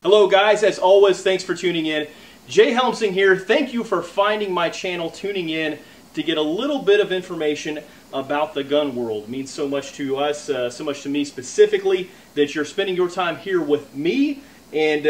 Hello guys, as always, thanks for tuning in. Jay Helmsing here. Thank you for finding my channel, tuning in to get a little bit of information about the gun world. It means so much to us, so much to me specifically, that you're spending your time here with me and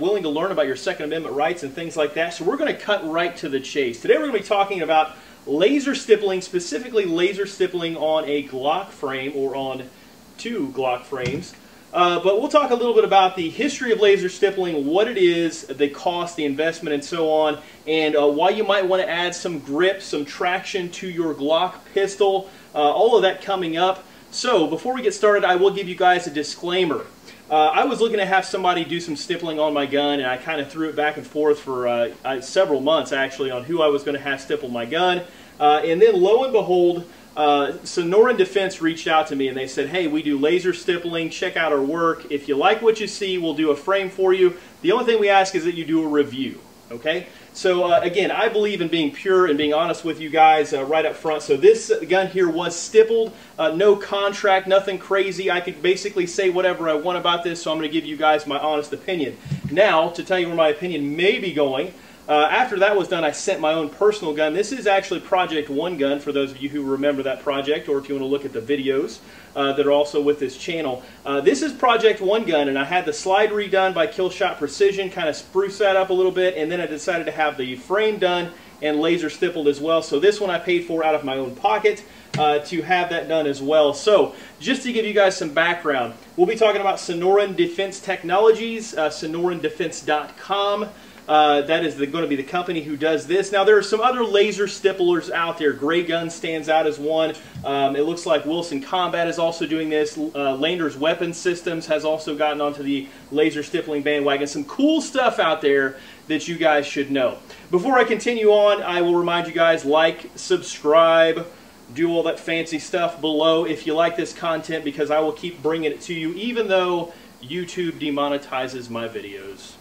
willing to learn about your Second Amendment rights and things like that. So we're going to cut right to the chase. Today we're going to be talking about laser stippling, specifically laser stippling on a Glock frame or on two Glock frames. But we'll talk a little bit about the history of laser stippling, what it is, the cost, the investment, and so on, and why you might want to add some grip, some traction to your Glock pistol, all of that coming up. So before we get started, I will give you guys a disclaimer. I was looking to have somebody do some stippling on my gun, and I kind of threw it back and forth for several months actually on who I was going to have stipple my gun, and then lo and behold, Sonoran Defense reached out to me and they said, hey, we do laser stippling, check out our work. If you like what you see, we'll do a frame for you. The only thing we ask is that you do a review, okay? So again, I believe in being pure and being honest with you guys right up front. So this gun here was stippled, no contract, nothing crazy. I could basically say whatever I want about this, so I'm going to give you guys my honest opinion. Now, to tell you where my opinion may be going, after that was done, I sent my own personal gun. This is actually Project One gun, for those of you who remember that project, or if you want to look at the videos that are also with this channel. This is Project One gun, and I had the slide redone by Killshot Precision, kind of spruce that up a little bit, and then I decided to have the frame done and laser stippled as well. So this one I paid for out of my own pocket to have that done as well. So just to give you guys some background, we'll be talking about Sonoran Defense Technologies, SonoranDefense.com. That is going to be the company who does this. Now there are some other laser stipplers out there. Gray Gun stands out as one. It looks like Wilson Combat is also doing this. Lander's Weapons Systems has also gotten onto the laser stippling bandwagon. Some cool stuff out there that you guys should know. Before I continue on, I will remind you guys, like, subscribe, do all that fancy stuff below if you like this content, because I will keep bringing it to you even though YouTube demonetizes my videos.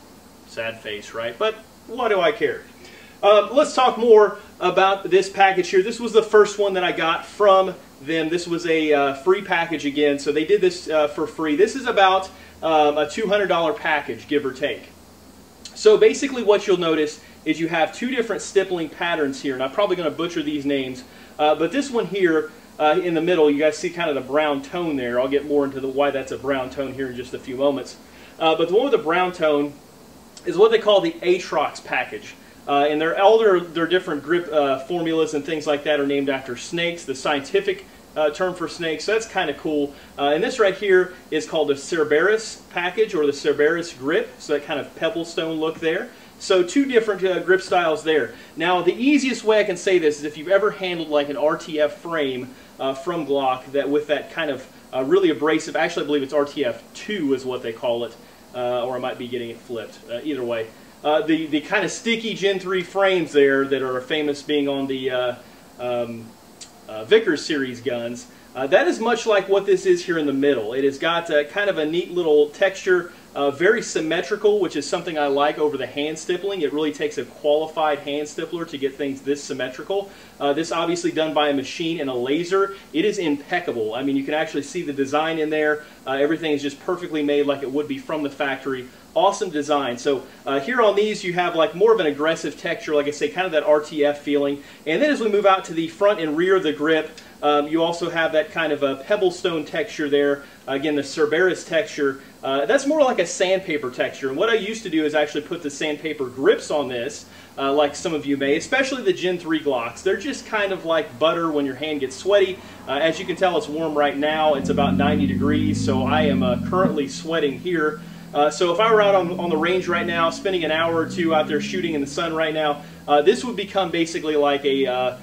Sad face, right? But what do I care? Let's talk more about this package here. This was the first one that I got from them. This was a free package again, so they did this for free. This is about a $200 package, give or take. So basically what you'll notice is you have two different stippling patterns here, and I'm probably going to butcher these names, but this one here in the middle, you guys see kind of the brown tone there. I'll get more into why that's a brown tone here in just a few moments. But the one with the brown tone is what they call the Atrox package. And their different grip formulas and things like that are named after snakes, the scientific term for snakes, so that's kind of cool. And this right here is called the Cerberus package, or the Cerberus grip, so that kind of pebble stone look there. So two different grip styles there. Now the easiest way I can say this is if you've ever handled like an RTF frame from Glock, that with that kind of really abrasive, actually I believe it's RTF 2 is what they call it, or I might be getting it flipped. Either way, the kind of sticky Gen 3 frames there that are famous being on the Vickers series guns, that is much like what this is here in the middle. It has got kind of a neat little texture, very symmetrical, which is something I like over the hand stippling. It really takes a qualified hand stippler to get things this symmetrical. This obviously done by a machine and a laser. It is impeccable. I mean, you can actually see the design in there. Everything is just perfectly made like it would be from the factory. Awesome design. So here on these you have like more of an aggressive texture, like I say, kind of that RTF feeling. And then as we move out to the front and rear of the grip, you also have that kind of a pebble stone texture there. Again, the Cerberus texture. That's more like a sandpaper texture. And what I used to do is actually put the sandpaper grips on this, like some of you may, especially the Gen 3 Glocks. They're just kind of like butter when your hand gets sweaty. As you can tell, it's warm right now. It's about 90 degrees, so I am currently sweating here. So if I were out on the range right now, spending an hour or two out there shooting in the sun right now, this would become basically like a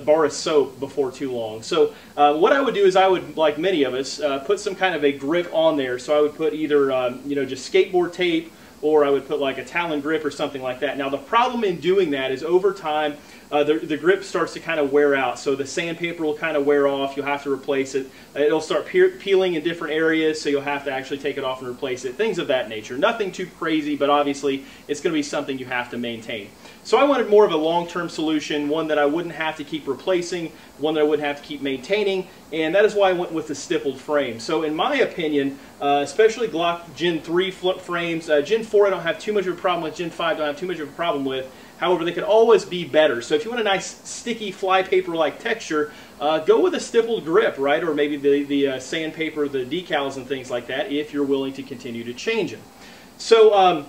bar of soap before too long. So what I would do is I would, like many of us, put some kind of a grip on there. So I would put either you know, just skateboard tape, or I would put like a Talon grip or something like that. Now the problem in doing that is over time the grip starts to kind of wear out. So the sandpaper will kind of wear off. You'll have to replace it. It'll start peeling in different areas, so you'll have to actually take it off and replace it. Things of that nature. Nothing too crazy, but obviously it's going to be something you have to maintain. So I wanted more of a long-term solution, one that I wouldn't have to keep replacing, one that I wouldn't have to keep maintaining, and that is why I went with the stippled frame. So in my opinion, especially Glock Gen 3 frames, Gen 4 I don't have too much of a problem with, Gen 5 I don't have too much of a problem with. However, they could always be better. So if you want a nice sticky flypaper-like texture, go with a stippled grip, right? Or maybe the sandpaper, the decals and things like that, if you're willing to continue to change them. So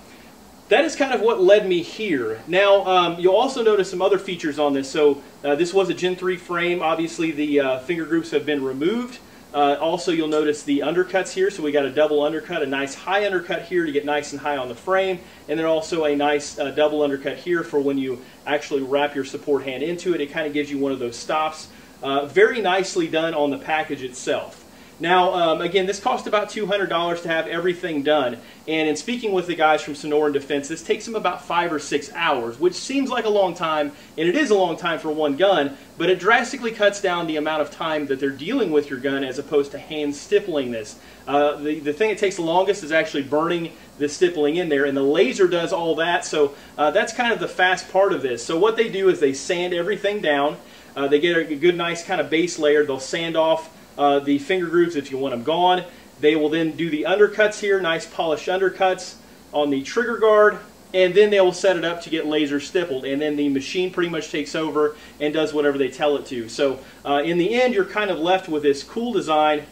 that is kind of what led me here. Now, you'll also notice some other features on this. So this was a Gen 3 frame. Obviously, the finger groups have been removed. Also, you'll notice the undercuts here. So we got a double undercut, a nice high undercut here to get nice and high on the frame. And then also a nice double undercut here for when you actually wrap your support hand into it. It kind of gives you one of those stops. Very nicely done on the package itself. Now, again, this cost about $200 to have everything done. And in speaking with the guys from Sonoran Defense, this takes them about 5 or 6 hours, which seems like a long time, and it is a long time for one gun, but it drastically cuts down the amount of time that they're dealing with your gun as opposed to hand stippling this. The thing that takes the longest is actually burning the stippling in there, and the laser does all that, so that's kind of the fast part of this. So what they do is they sand everything down. They get a good, nice kind of base layer. They'll sand off the finger grooves if you want them gone. They will then do the undercuts here, nice polished undercuts on the trigger guard, and then they will set it up to get laser stippled, and then the machine pretty much takes over and does whatever they tell it to. So in the end, you're kind of left with this cool design.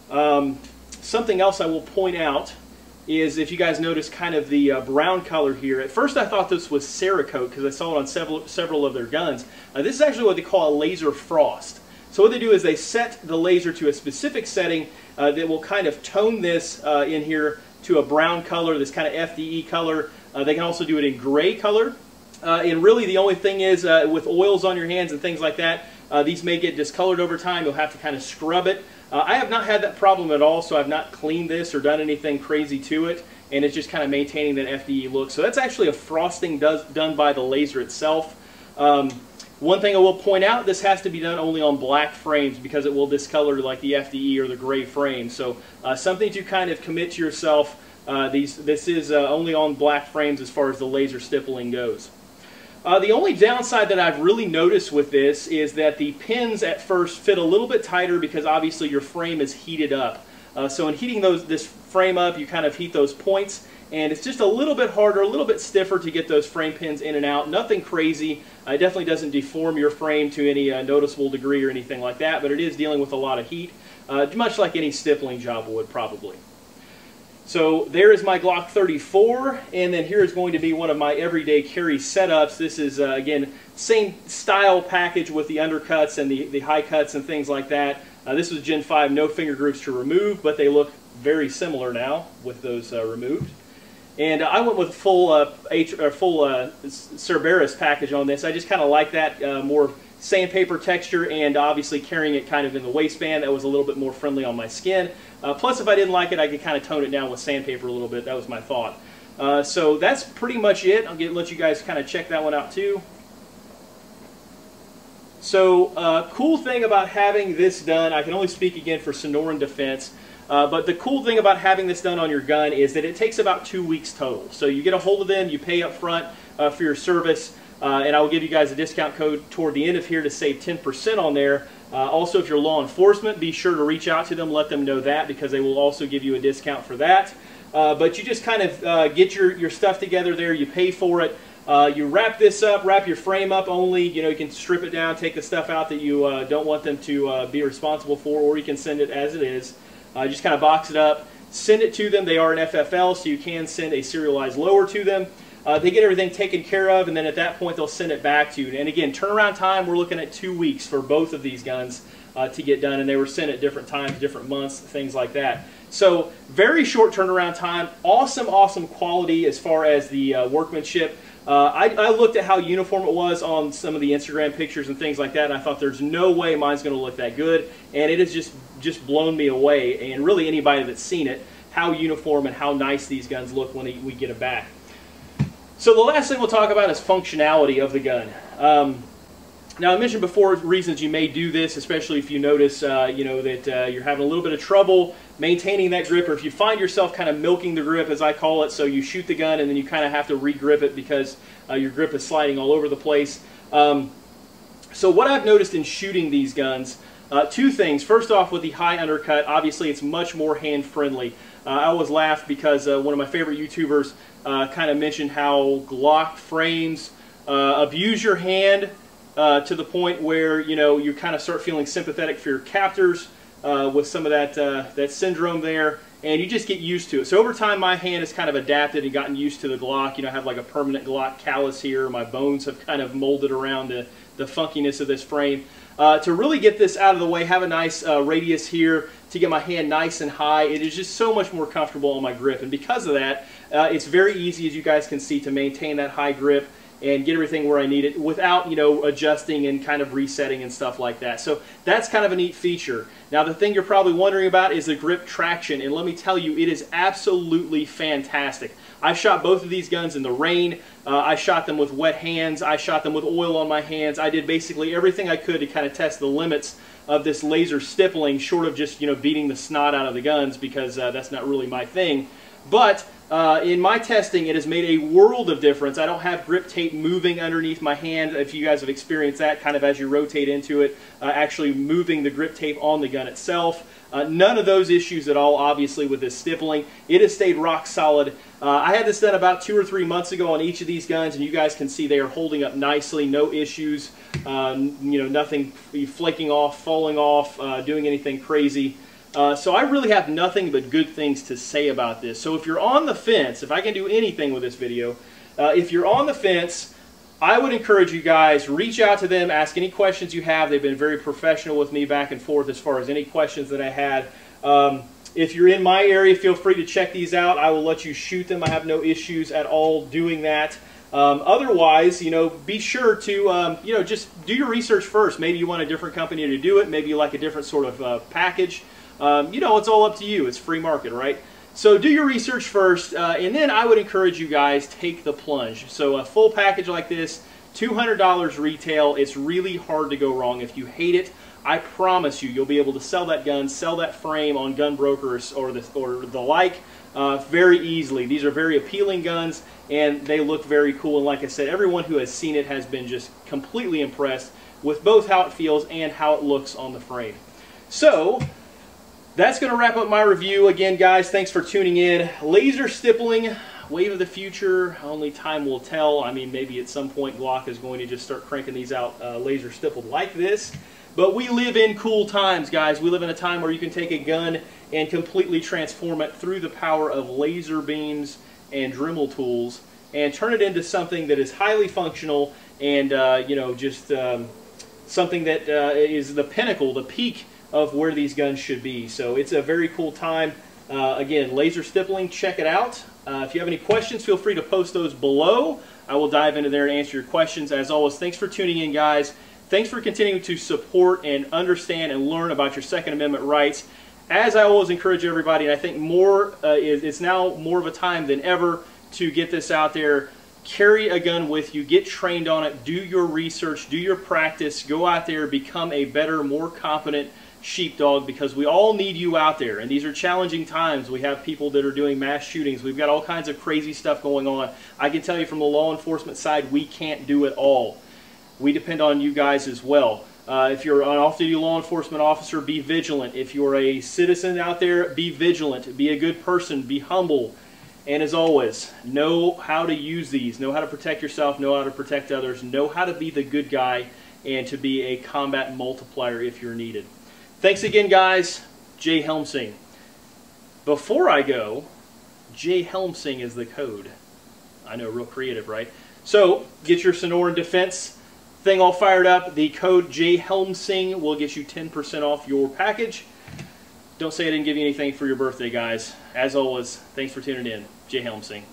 Something else I will point out is, if you guys notice kind of the brown color here. At first I thought this was Cerakote because I saw it on several of their guns. This is actually what they call a laser frost. So what they do is they set the laser to a specific setting that will kind of tone this in here to a brown color, this kind of FDE color. They can also do it in gray color. And really the only thing is with oils on your hands and things like that, these may get discolored over time. You'll have to kind of scrub it. I have not had that problem at all, so I've not cleaned this or done anything crazy to it. And it's just kind of maintaining that FDE look. So that's actually a frosting done by the laser itself. One thing I will point out, this has to be done only on black frames because it will discolor like the FDE or the gray frame. So something to kind of commit to yourself. This is only on black frames as far as the laser stippling goes. The only downside that I've really noticed with this is that the pins at first fit a little bit tighter because obviously your frame is heated up. So in heating this frame up, you kind of heat those points, and it's just a little bit harder, a little bit stiffer to get those frame pins in and out. Nothing crazy. It definitely doesn't deform your frame to any noticeable degree or anything like that, but it is dealing with a lot of heat, much like any stippling job would probably. So there is my Glock 34, and then here is going to be one of my everyday carry setups. This is, again, same style package with the undercuts and the high cuts and things like that. This was Gen 5, no finger grooves to remove, but they look very similar now with those removed. And I went with full Cerberus package on this. I just kind of like that more sandpaper texture, and obviously carrying it kind of in the waistband, that was a little bit more friendly on my skin. Plus, if I didn't like it, I could kind of tone it down with sandpaper a little bit. That was my thought. So that's pretty much it. I'll let you guys kind of check that one out too. So cool thing about having this done, I can only speak again for Sonoran Defense, but the cool thing about having this done on your gun is that it takes about 2 weeks total. So you get a hold of them, you pay up front for your service, and I will give you guys a discount code toward the end of here to save 10% on there. Also, if you're law enforcement, be sure to reach out to them, let them know that, because they will also give you a discount for that. But you just kind of get your stuff together there, you pay for it, you wrap this up, wrap your frame up only. You know, you can strip it down, take the stuff out that you don't want them to be responsible for, or you can send it as it is. Just kind of box it up, send it to them. They are an FFL, so you can send a serialized lower to them. They get everything taken care of, and then at that point they'll send it back to you. And again, turnaround time, we're looking at 2 weeks for both of these guns to get done, and they were sent at different times, different months, things like that. So very short turnaround time, awesome, awesome quality as far as the workmanship. I looked at how uniform it was on some of the Instagram pictures and things like that, and I thought there's no way mine's going to look that good, and it has just blown me away, and really anybody that's seen it, how uniform and how nice these guns look when we get it back. So the last thing we'll talk about is functionality of the gun. Now I mentioned before reasons you may do this, especially if you notice you know, that you're having a little bit of trouble maintaining that grip, or if you find yourself kind of milking the grip, as I call it, so you shoot the gun and then you kind of have to re-grip it because your grip is sliding all over the place. So what I've noticed in shooting these guns, two things. First off, with the high undercut, obviously it's much more hand-friendly. I always laugh because one of my favorite YouTubers kind of mentioned how Glock frames abuse your hand to the point where, you know, you kind of start feeling sympathetic for your captors with some of that syndrome there, and you just get used to it. So over time, my hand has kind of adapted and gotten used to the Glock. You know, I have like a permanent Glock callus here. My bones have kind of molded around the funkiness of this frame. To really get this out of the way, have a nice radius here to get my hand nice and high. It is just so much more comfortable on my grip, and because of that, it's very easy, as you guys can see, to maintain that high grip and get everything where I need it without, you know, adjusting and kind of resetting and stuff like that. So that's kind of a neat feature. Now the thing you're probably wondering about is the grip traction, and let me tell you, it is absolutely fantastic. I shot both of these guns in the rain. I shot them with wet hands. I shot them with oil on my hands. I did basically everything I could to kind of test the limits of this laser stippling, short of just, you know, beating the snot out of the guns, because that's not really my thing. But in my testing, it has made a world of difference. I don't have grip tape moving underneath my hand. If you guys have experienced that, kind of as you rotate into it, actually moving the grip tape on the gun itself. None of those issues at all, obviously, with this stippling. It has stayed rock solid. I had this done about 2 or 3 months ago on each of these guns, and you guys can see they are holding up nicely, no issues, you know, nothing flaking off, falling off, doing anything crazy. So I really have nothing but good things to say about this. So if you're on the fence, if I can do anything with this video, if you're on the fence, I would encourage you guys, reach out to them, ask any questions you have. They've been very professional with me back and forth as far as any questions that I had. If you're in my area, feel free to check these out. I will let you shoot them. I have no issues at all doing that. Otherwise, you know, be sure to, you know, just do your research first. Maybe you want a different company to do it. Maybe you like a different sort of package. You know, it's all up to you. It's free market, right? So do your research first, and then I would encourage you guys, take the plunge. So a full package like this, $200 retail. It's really hard to go wrong. If you hate it, I promise you, you'll be able to sell that gun, sell that frame on GunBroker or the like very easily. These are very appealing guns, and they look very cool. And like I said, everyone who has seen it has been just completely impressed with both how it feels and how it looks on the frame. So that's going to wrap up my review. Again, guys, thanks for tuning in. Laser stippling, wave of the future, only time will tell. I mean, maybe at some point Glock is going to just start cranking these out laser stippled like this. But we live in cool times, guys. We live in a time where you can take a gun and completely transform it through the power of laser beams and Dremel tools and turn it into something that is highly functional and, you know, just something that is the pinnacle, the peak of where these guns should be. So it's a very cool time. Again, laser stippling, check it out. If you have any questions, feel free to post those below. I will dive into there and answer your questions. As always, thanks for tuning in, guys. Thanks for continuing to support and understand and learn about your Second Amendment rights. As I always encourage everybody, and I think more, it's now more of a time than ever to get this out there. Carry a gun with you, get trained on it, do your research, do your practice, go out there, become a better, more competent sheepdog, because we all need you out there, and these are challenging times. We have people that are doing mass shootings. We've got all kinds of crazy stuff going on. I can tell you from the law enforcement side, we can't do it all. We depend on you guys as well. If you're an off-duty law enforcement officer, be vigilant. If you're a citizen out there, be vigilant. Be a good person. Be humble. And as always, know how to use these. Know how to protect yourself. Know how to protect others. Know how to be the good guy and to be a combat multiplier if you're needed. Thanks again, guys. Jay Helmsing. Before I go, Jay Helmsing is the code. I know, real creative, right? So, get your Sonoran Defense thing all fired up. The code Jay Helmsing will get you 10% off your package. Don't say I didn't give you anything for your birthday, guys. As always, thanks for tuning in. Jay Helmsing.